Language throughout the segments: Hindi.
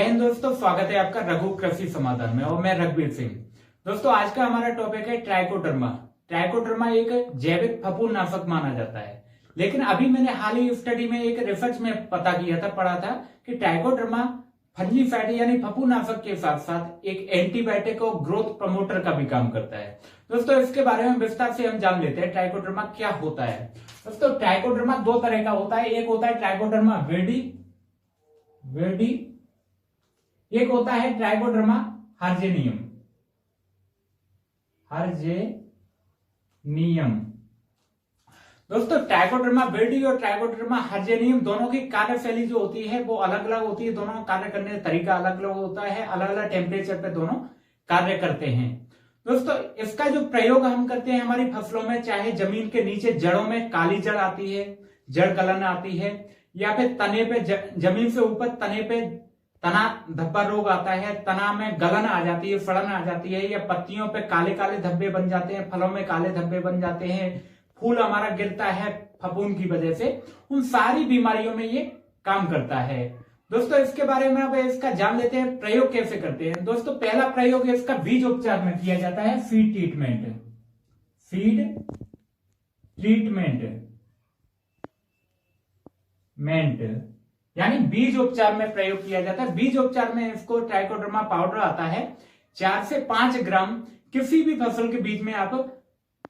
जय हिंद दोस्तों, स्वागत है आपका रघु कृषि समाधान में और मैं रघुवीर सिंह। दोस्तों आज का हमारा टॉपिक है ट्राइकोडर्मा। ट्राइकोडर्मा एक जैविक फफूंदनाशक माना जाता है, लेकिन अभी मैंने हाल ही स्टडी में एक रिसर्च में पढ़ा था कि ट्राइकोडर्मा फंजीसाइड यानी फफूंदनाशक के साथ साथ एक एंटीबायोटिक और ग्रोथ प्रमोटर का भी काम करता है। दोस्तों इसके बारे में विस्तार से हम जान लेते हैं ट्राइकोडर्मा क्या होता है। दोस्तों ट्राइकोडर्मा दो तरह का होता है, एक होता है ट्राइकोडर्मा विर्डी, एक होता है ट्राइकोडर्मा हर्जेनियम। दोस्तों ट्राइकोडर्मा विर्डी और ट्राइकोडर्मा हर्जेनियम दोनों की कार्यशैली जो होती है वो अलग अलग होती है। दोनों कार्य करने का तरीका अलग अलग होता है, अलग अलग टेम्परेचर पे दोनों कार्य करते हैं। दोस्तों इसका जो प्रयोग हम करते हैं हमारी फसलों में, चाहे जमीन के नीचे जड़ों में काली जड़ आती है, जड़ गलन आती है, या फिर तने पे जमीन से ऊपर तने पे तना धब्बा रोग आता है, तना में गलन आ जाती है, सड़न आ जाती है, या पत्तियों पे काले काले धब्बे बन जाते हैं, फलों में काले धब्बे बन जाते हैं, फूल हमारा गिरता है फफूंद की वजह से, उन सारी बीमारियों में ये काम करता है। दोस्तों इसके बारे में अब इसका जान लेते हैं प्रयोग कैसे करते हैं। दोस्तों पहला प्रयोग इसका बीज उपचार में किया जाता है, सीड ट्रीटमेंट यानी बीज उपचार में प्रयोग किया जाता है। बीज उपचार में इसको ट्राइकोडर्मा पाउडर आता है 4 से 5 ग्राम किसी भी फसल के बीज में आप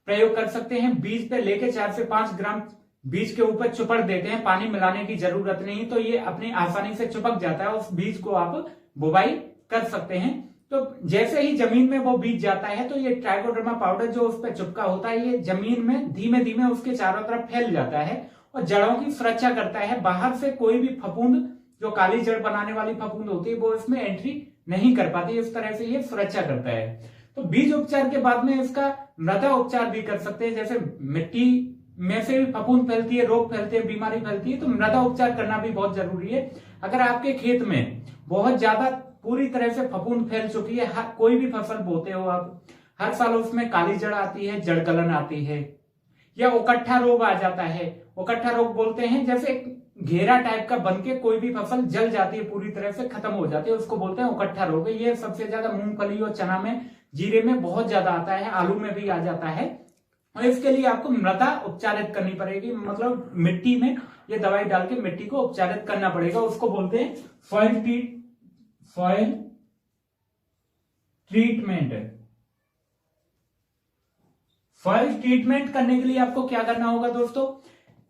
प्रयोग कर सकते हैं। बीज पे लेके 4 से 5 ग्राम बीज के ऊपर चिपड़ देते हैं, पानी मिलाने की जरूरत नहीं, तो ये अपनी आसानी से चिपक जाता है। उस बीज को आप बुवाई कर सकते हैं। तो जैसे ही जमीन में वो बीज जाता है तो ये ट्राइकोडर्मा पाउडर जो उस पर चिपका होता है ये जमीन में धीमे धीमे उसके चारों तरफ फैल जाता है और जड़ों की सुरक्षा करता है। बाहर से कोई भी फफूंद जो काली जड़ बनाने वाली फफूंद होती है वो इसमें एंट्री नहीं कर पाती, इस तरह से ये सुरक्षा करता है। तो बीज उपचार के बाद में इसका मृदा उपचार भी कर सकते हैं। जैसे मिट्टी में से भी फफूंद फैलती है, रोग फैलते हैं, बीमारी फैलती है, तो मृदा उपचार करना भी बहुत जरूरी है। अगर आपके खेत में बहुत ज्यादा पूरी तरह से फफूंद फैल चुकी है, कोई भी फसल बोते हो आप, हर साल उसमें काली जड़ आती है, जड़ गलन आती है, या उकट्ठा रोग आ जाता है। उकट्ठा रोग बोलते हैं जैसे घेरा टाइप का बनके कोई भी फसल जल जाती है, पूरी तरह से खत्म हो जाती है, उसको बोलते हैं उकट्ठा रोग। ये सबसे ज्यादा मूंगफली और चना में, जीरे में बहुत ज्यादा आता है, आलू में भी आ जाता है। और इसके लिए आपको मृदा उपचारित करनी पड़ेगी, मतलब मिट्टी में ये दवाई डाल के मिट्टी को उपचारित करना पड़ेगा। उसको बोलते हैं सॉइल ट्रीटमेंट करने के लिए आपको क्या करना होगा दोस्तों,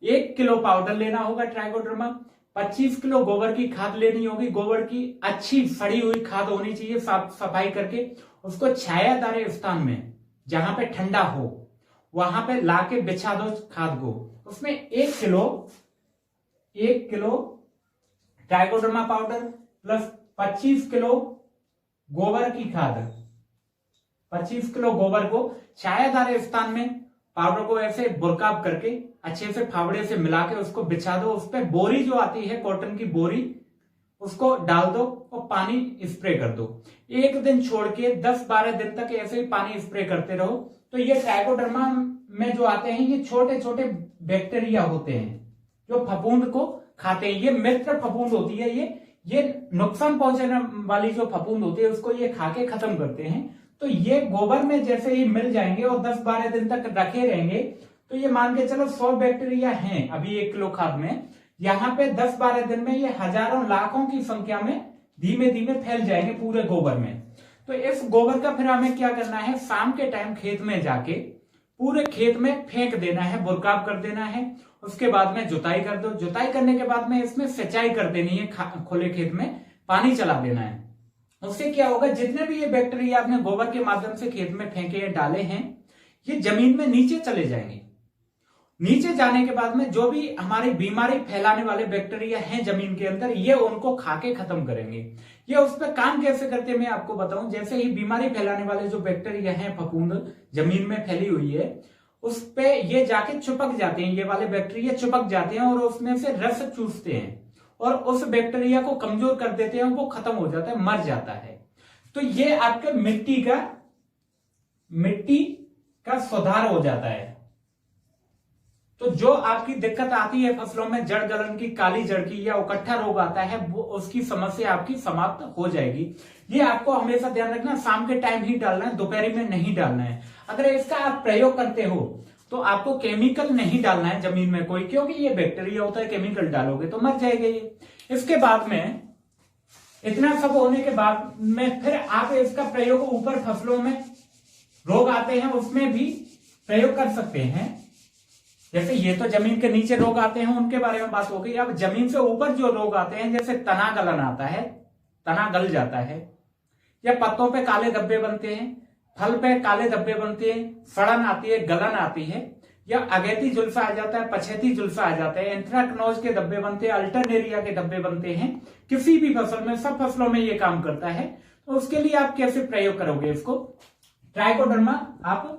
1 किलो पाउडर लेना होगा ट्राइकोडर्मा, 25 किलो गोबर की खाद लेनी होगी। गोबर की अच्छी सड़ी हुई खाद होनी चाहिए, साफ सफाई करके उसको छायादार स्थान में जहां पे ठंडा हो वहां पे लाके बिछा दो खाद को। उसमें 1 kilo trichoderma powder plus 25 kilo गोबर की खाद, 25 किलो गोबर को छायादार स्थान में पाउडर को ऐसे बुरकाब करके अच्छे से फावड़े से मिला के उसको बिछा दो। उस पर बोरी जो आती है, कॉटन की बोरी, उसको डाल दो और पानी स्प्रे कर दो। 1 दिन छोड़ के 10-12 दिन तक ऐसे ही पानी स्प्रे करते रहो। तो ये ट्राइकोडर्मा में जो आते हैं ये छोटे छोटे बैक्टीरिया होते हैं जो फफूंद को खाते हैं। ये मित्र फफूंद होती है, ये नुकसान पहुंचाने वाली जो फफूंद होती है उसको ये खा के खत्म करते हैं। तो ये गोबर में जैसे ही मिल जाएंगे और 10-12 दिन तक रखे रहेंगे तो ये मान के चलो 100 बैक्टीरिया हैं अभी 1 किलो खाद में, यहाँ पे 10-12 दिन में ये हजारों लाखों की संख्या में धीमे धीमे फैल जाएंगे पूरे गोबर में। तो इस गोबर का फिर हमें क्या करना है, शाम के टाइम खेत में जाके पूरे खेत में फेंक देना है, बुरकाब कर देना है। उसके बाद में जुताई कर दो। जुताई करने के बाद में इसमें सिंचाई कर देनी है, खुले खेत में पानी चला देना है। उससे क्या होगा, जितने भी ये बैक्टीरिया आपने गोबर के माध्यम से खेत में फेंके या डाले हैं ये जमीन में नीचे चले जाएंगे। नीचे जाने के बाद में जो भी हमारी बीमारी फैलाने वाले बैक्टीरिया हैं जमीन के अंदर, ये उनको खा के खत्म करेंगे। ये उस पर काम कैसे करते हैं मैं आपको बताऊं। जैसे ही बीमारी फैलाने वाले जो बैक्टीरिया हैं, फफूंद जमीन में फैली हुई है, उस पे ये जाके चिपक जाते हैं, ये वाले बैक्टीरिया चिपक जाते हैं और उसमें से रस चूसते हैं और उस बैक्टीरिया को कमजोर कर देते हैं, वो खत्म हो जाता है, मर जाता है। तो ये आपके मिट्टी का सुधार हो जाता है। तो जो आपकी दिक्कत आती है फसलों में जड़ गलन की, काली जड़ की या उकट्ठा रोग आता है, वो उसकी समस्या आपकी समाप्त हो जाएगी। ये आपको हमेशा ध्यान रखना, शाम के टाइम ही डालना है, दोपहर में नहीं डालना है। अगर इसका आप प्रयोग करते हो तो आपको केमिकल नहीं डालना है जमीन में कोई, क्योंकि ये बैक्टीरिया होता है, केमिकल डालोगे तो मर जाएगा ये। इसके बाद में इतना सब होने के बाद में फिर आप इसका प्रयोग ऊपर फसलों में रोग आते हैं उसमें भी प्रयोग कर सकते हैं। जैसे ये तो जमीन के नीचे रोग आते हैं उनके बारे में बात हो गई। अब जमीन से ऊपर जो रोग आते हैं, जैसे तना गलन आता है, तना गल जाता है, या पत्तों पे काले धब्बे बनते हैं, फल पे काले धब्बे बनते हैं, सड़न आती है, गलन आती है, या अगेती जुल्फा आ जाता है, पछेती जुल्फा आ जाता है, एंथ्राक्नोज के धब्बे बनते हैं, अल्टरनेरिया के धब्बे बनते हैं। किसी भी फसल में, सब फसलों में ये काम करता है। तो उसके लिए आप कैसे प्रयोग करोगे इसको? ट्राइकोडर्मा आप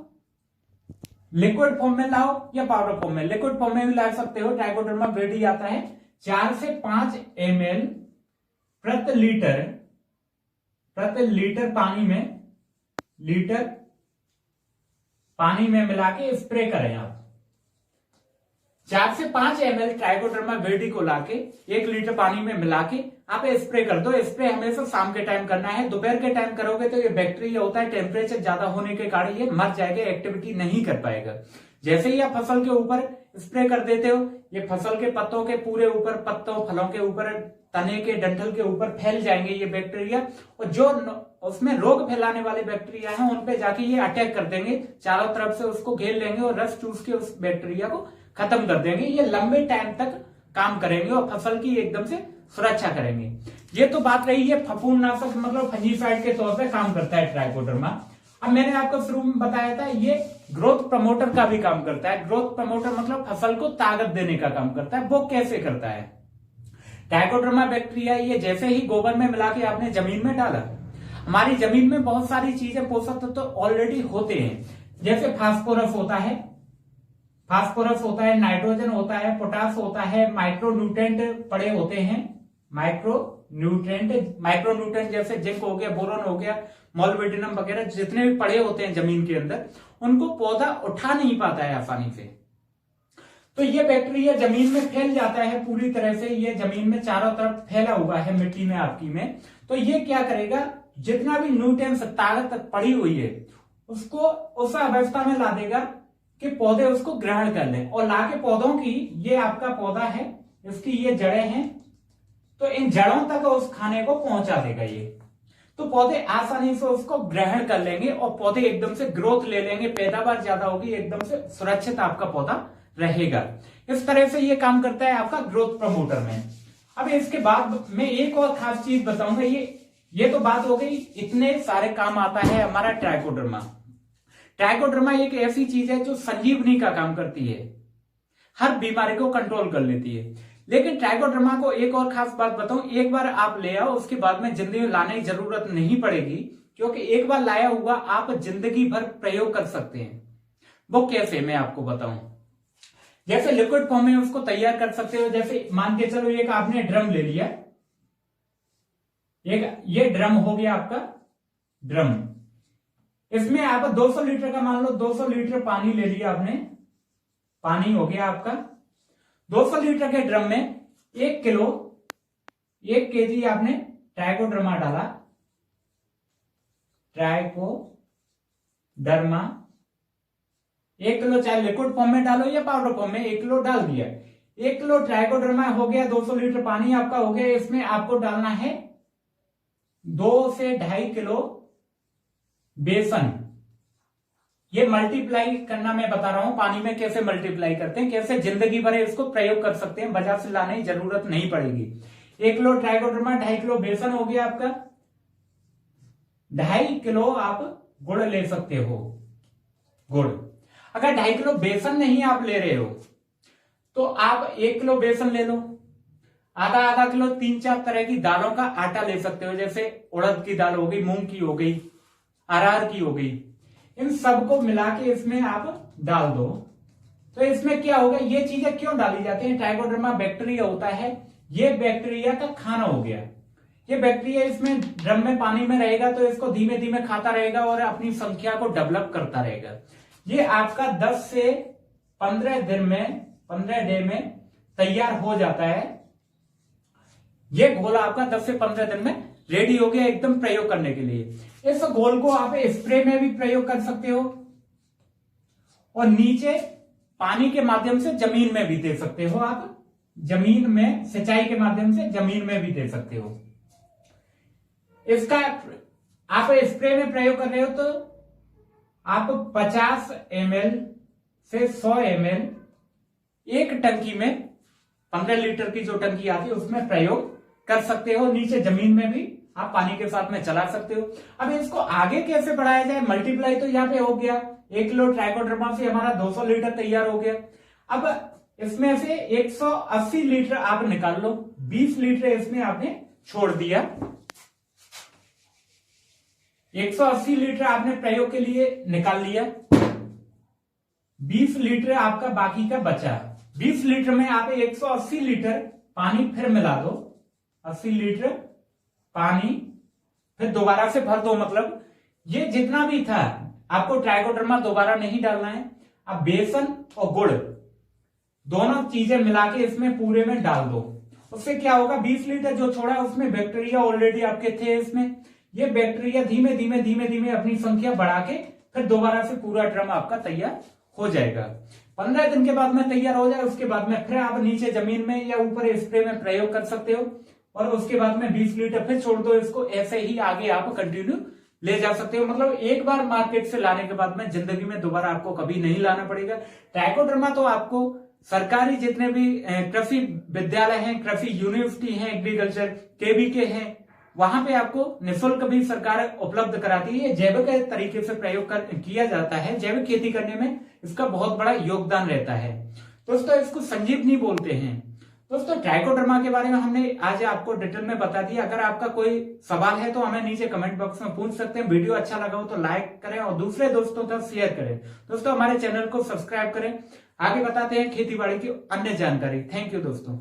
लिक्विड फॉर्म में लाओ या पाउडर फॉर्म में, लिक्विड फॉर्म में भी ला सकते हो। ट्राइकोडर्मा विरिडी आता है 4 से 5 ml प्रति लीटर पानी में मिला के स्प्रे करें आप। 4 से 5 ml ट्राइकोडर्मा विरिडी को लाके 1 लीटर पानी में मिला के आप स्प्रे कर दो। स्प्रे हमेशा शाम के टाइम करना है। दोपहर के टाइम करोगे तो ये बैक्टीरिया होता है, टेम्परेचर ज्यादा होने के कारण ये मर जाएगा, एक्टिविटी नहीं कर पाएगा। जैसे ही आप फसल के ऊपर स्प्रे कर देते हो, ये फसल के पत्तों के पूरे ऊपर, पत्तों फलों के ऊपर, तने के डंठल के ऊपर फैल जाएंगे ये बैक्टीरिया, और जो उसमें रोग फैलाने वाले बैक्टीरिया हैं उन पे जाके ये अटैक कर देंगे, चारों तरफ से उसको घेर लेंगे और रस चूस के उस बैक्टीरिया को खत्म कर देंगे। ये लंबे टाइम तक काम करेंगे और फसल की एकदम से सुरक्षा करेंगे। ये तो बात रही है फफूंदनाशक, मतलब फंजीसाइड के तौर पे काम करता है ट्राइकोडर्मा। अब मैंने आपको शुरू में बताया था ये ग्रोथ प्रमोटर का भी काम करता है। ग्रोथ प्रमोटर मतलब फसल को ताकत देने का काम करता है। वो कैसे करता है? ट्राइकोडर्मा बैक्टीरिया ये जैसे ही गोबर में मिला के आपने जमीन में डाला, हमारी जमीन में बहुत सारी चीजें, पोषक तत्व तो ऑलरेडी होते हैं। जैसे फास्फोरस होता है, नाइट्रोजन होता है, पोटास होता है, माइक्रोन्यूट्रेंट पड़े होते हैं। माइक्रोन्यूट्रेंट जैसे जिंक हो गया, बोरोन हो गया, मोलिब्डेनम वगैरह जितने भी पड़े होते हैं जमीन के अंदर, उनको पौधा उठा नहीं पाता है आसानी से। तो ये बैक्टीरिया जमीन में फैल जाता है पूरी तरह से। ये जमीन में चारों तरफ फैला हुआ है, मिट्टी में आपकी में। तो ये क्या करेगा, जितना भी न्यूट्रिएंट्स, ताकत पड़ी हुई है, उसको उस अवस्था में ला देगा कि पौधे उसको ग्रहण कर लें, और लाके पौधों की, ये आपका पौधा है, इसकी ये जड़ें हैं, तो इन जड़ों तक उस खाने को पहुंचा देगा ये। तो पौधे आसानी से उसको ग्रहण कर लेंगे और पौधे एकदम से ग्रोथ ले लेंगे, पैदावार ज्यादा होगी, एकदम से सुरक्षित आपका पौधा रहेगा। इस तरह से ये काम करता है आपका ग्रोथ प्रमोटर में। अब इसके बाद मैं एक और खास चीज बताऊंगा। ये तो बात हो गई, इतने सारे काम आता है हमारा ट्राइकोडर्मा। ट्राइकोडर्मा एक ऐसी चीज है जो संजीवनी का काम करती है, हर बीमारी को कंट्रोल कर लेती है। लेकिन ट्राइकोडर्मा को एक और खास बात बताऊं, एक बार आप ले आओ, उसके बाद में जिंदगी में लाने की जरूरत नहीं पड़ेगी, क्योंकि एक बार लाया हुआ आप जिंदगी भर प्रयोग कर सकते हैं। वो कैसे, मैं आपको बताऊं। जैसे लिक्विड फॉर्म में उसको तैयार कर सकते हो। जैसे मान के चलो एक आपने ड्रम ले लिया, एक ये ड्रम हो गया आपका ड्रम, इसमें आप 200 लीटर का, मान लो 200 लीटर पानी ले लिया आपने, पानी हो गया आपका। 200 लीटर के ड्रम में 1 केजी आपने ट्राइकोडर्मा डाला, ट्राइकोडर्मा 1 किलो, चाहे लिक्विड फॉर्म में डालो या पाउडर फॉर्म में, 1 किलो डाल दिया। 1 किलो ट्राइकोडर्मा हो गया, 200 लीटर पानी आपका हो गया। इसमें आपको डालना है 2 से 2.5 किलो बेसन। ये मल्टीप्लाई करना मैं बता रहा हूं, पानी में कैसे मल्टीप्लाई करते हैं, कैसे जिंदगी भर इसको प्रयोग कर सकते हैं, बाजार से लाने की जरूरत नहीं पड़ेगी। 1 किलो ट्राइकोडर्मा, 2.5 किलो बेसन हो गया आपका। 2.5 किलो आप गुड़ ले सकते हो। गुड़, अगर 2.5 किलो बेसन नहीं आप ले रहे हो तो आप 1 किलो बेसन ले लो, आधा किलो 3-4 तरह की दालों का आटा ले सकते हो। जैसे उड़द की दाल हो गई, मूंग की हो गई, अरहर की हो गई, इन सबको मिला के इसमें आप डाल दो। तो इसमें क्या होगा, ये चीजें क्यों डाली जाती हैं? ट्राइकोडर्मा बैक्टीरिया होता है, ये बैक्टीरिया का खाना हो गया। ये बैक्टीरिया इसमें ड्रम में पानी में रहेगा तो इसको धीमे धीमे खाता रहेगा और अपनी संख्या को डेवलप करता रहेगा। ये आपका 10 से 15 दिन में 15 डे में तैयार हो जाता है। ये घोल आपका 10 से 15 दिन में रेडी हो गया एकदम प्रयोग करने के लिए। इस घोल को आप स्प्रे में भी प्रयोग कर सकते हो और नीचे पानी के माध्यम से जमीन में भी दे सकते हो। आप जमीन में सिंचाई के माध्यम से जमीन में भी दे सकते हो। इसका आप स्प्रे में प्रयोग कर रहे हो तो आप 50 ml से 100 ml एक टंकी में 15 लीटर की जो टंकी आती है उसमें प्रयोग कर सकते हो। नीचे जमीन में भी आप पानी के साथ में चला सकते हो। अब इसको आगे कैसे बढ़ाया जाए, मल्टीप्लाई तो यहाँ पे हो गया, 1 किलो ट्राइकोडर्मा से हमारा 200 लीटर तैयार हो गया। अब इसमें से 180 लीटर आप निकाल लो, 20 लीटर इसमें आपने छोड़ दिया। 180 लीटर आपने प्रयोग के लिए निकाल लिया, 20 लीटर आपका बाकी का बचा। 20 लीटर में आप 180 लीटर पानी फिर मिला दो, 80 लीटर पानी फिर दोबारा से भर दो। मतलब ये जितना भी था आपको ट्राइकोडर्मा दोबारा नहीं डालना है। अब बेसन और गुड़ दोनों चीजें मिला के इसमें पूरे में डाल दो। उससे क्या होगा, 20 लीटर जो छोड़ा उसमें बैक्टीरिया ऑलरेडी आपके थे इसमें, ये बैक्टीरिया धीमे धीमे धीमे धीमे अपनी संख्या बढ़ा के फिर दोबारा से पूरा ड्रम आपका तैयार हो जाएगा। 15 दिन के बाद में तैयार हो जाए उसके बाद में फिर आप नीचे जमीन में या ऊपर स्प्रे में प्रयोग कर सकते हो और उसके बाद में 20 लीटर फिर छोड़ दो इसको। ऐसे ही आगे आप कंटिन्यू ले जा सकते हो। मतलब एक बार मार्केट से लाने के बाद में जिंदगी में दोबारा आपको कभी नहीं लाना पड़ेगा। ट्राइकोडर्मा तो आपको सरकारी जितने भी कृषि विद्यालय हैं, कृषि यूनिवर्सिटी हैं, एग्रीकल्चर केवीके हैं, वहां पे आपको निःशुल्क भी सरकार उपलब्ध कराती है। जैविक तरीके से प्रयोग किया जाता है। जैविक खेती करने में इसका बहुत बड़ा योगदान रहता है। दोस्तों इसको संजीवनी बोलते हैं। दोस्तों ट्राइकोडर्मा के बारे में हमने आज आपको डिटेल में बता दिया। अगर आपका कोई सवाल है तो हमें नीचे कमेंट बॉक्स में पूछ सकते हैं। वीडियो अच्छा लगा हो तो लाइक करें और दूसरे दोस्तों तक शेयर करें। दोस्तों हमारे चैनल को सब्सक्राइब करें। आगे बताते हैं खेती बाड़ी की अन्य जानकारी। थैंक यू दोस्तों।